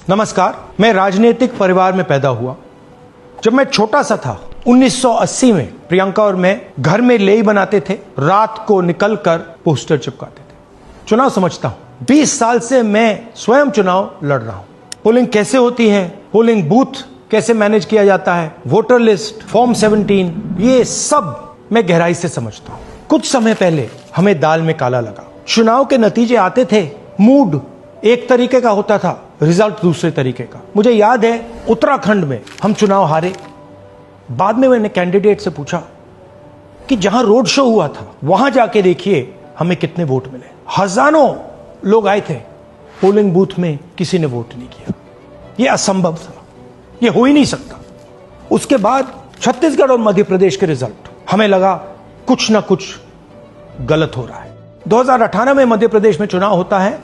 नमस्कार। मैं राजनीतिक परिवार में पैदा हुआ। जब मैं छोटा सा था 1980 में प्रियंका और मैं घर में लेई बनाते थे, रात को निकलकर पोस्टर चिपकाते थे। चुनाव समझता हूं। 20 साल से मैं स्वयं चुनाव लड़ रहा हूं। पोलिंग कैसे होती है, पोलिंग बूथ कैसे मैनेज किया जाता है, वोटर लिस्ट, फॉर्म 17, ये सब मैं गहराई से समझता हूं। कुछ समय पहले हमें दाल में काला लगा। चुनाव के नतीजे आते थे, मूड एक तरीके का होता था, रिजल्ट दूसरे तरीके का। मुझे याद है उत्तराखंड में हम चुनाव हारे। बाद में मैंने कैंडिडेट से पूछा कि जहां रोड शो हुआ था वहां जाके देखिए हमें कितने वोट मिले। हजारों लोग आए थे, पोलिंग बूथ में किसी ने वोट नहीं किया। यह असंभव था, यह हो ही नहीं सकता। उसके बाद छत्तीसगढ़ और मध्य प्रदेश के रिजल्ट, हमें लगा कुछ ना कुछ गलत हो रहा है। 2018 में मध्य प्रदेश में चुनाव होता है,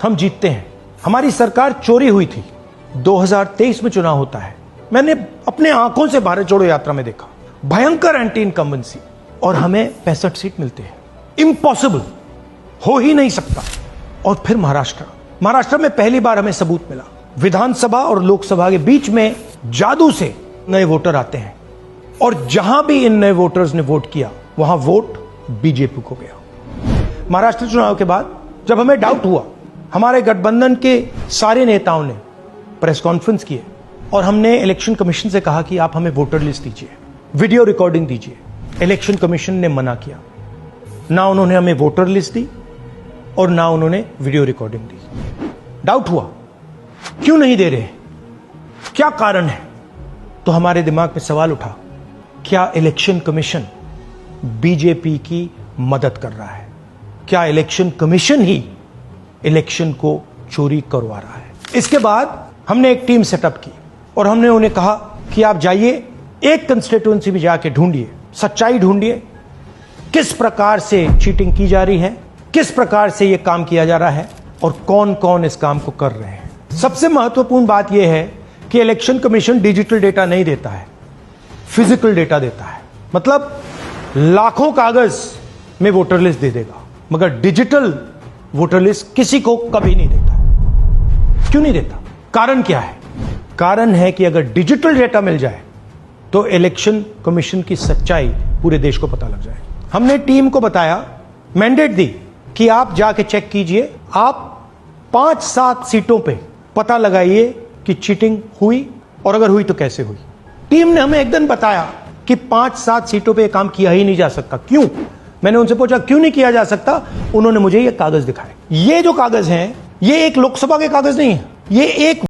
हम जीतते हैं। हमारी सरकार चोरी हुई थी। 2023 में चुनाव होता है, मैंने अपने आंखों से भारत जोड़ो यात्रा में देखा, भयंकर एंटी इनकम्बेंसी, और हमें 65 सीट मिलते हैं। इम्पॉसिबल, हो ही नहीं सकता। और फिर महाराष्ट्र में पहली बार हमें सबूत मिला। विधानसभा और लोकसभा के बीच में जादू से नए वोटर आते हैं, और जहां भी इन नए वोटर्स ने वोट किया वहां वोट बीजेपी को गया। महाराष्ट्र चुनाव के बाद जब हमें डाउट हुआ, हमारे गठबंधन के सारे नेताओं ने प्रेस कॉन्फ्रेंस किए और हमने इलेक्शन कमीशन से कहा कि आप हमें वोटर लिस्ट दीजिए, वीडियो रिकॉर्डिंग दीजिए। इलेक्शन कमीशन ने मना किया। ना उन्होंने हमें वोटर लिस्ट दी और ना उन्होंने वीडियो रिकॉर्डिंग दी। डाउट हुआ, क्यों नहीं दे रहे, क्या कारण है? तो हमारे दिमाग में सवाल उठा, क्या इलेक्शन कमीशन बीजेपी की मदद कर रहा है? क्या इलेक्शन कमीशन ही इलेक्शन को चोरी करवा रहा है? इसके बाद हमने एक टीम सेटअप की और हमने उन्हें कहा कि आप जाइए, एक कंस्टिट्यूएंसी में जाके ढूंढिए, सच्चाई ढूंढिए, किस प्रकार से चीटिंग की जा रही है, किस प्रकार से यह काम किया जा रहा है और कौन कौन इस काम को कर रहे हैं। सबसे महत्वपूर्ण बात यह है कि इलेक्शन कमीशन डिजिटल डेटा नहीं देता है, फिजिकल डेटा देता है। मतलब लाखों कागज में वोटर लिस्ट दे देगा, मगर डिजिटल वोटर लिस्ट किसी को कभी नहीं देता है। क्यों नहीं देता? कारण क्या है? कारण है कि अगर डिजिटल डेटा मिल जाए तो इलेक्शन कमीशन की सच्चाई पूरे देश को पता लग जाए। हमने टीम को बताया, मैंडेट दी कि आप जाके चेक कीजिए, आप 5-7 सीटों पे पता लगाइए कि चीटिंग हुई, और अगर हुई तो कैसे हुई। टीम ने हमें एक दिन बताया कि 5-7 सीटों पे काम किया ही नहीं जा सकता। क्यों? मैंने उनसे पूछा क्यों नहीं किया जा सकता। उन्होंने मुझे ये कागज दिखाए। ये जो कागज हैं, ये एक लोकसभा के कागज नहीं है, ये एक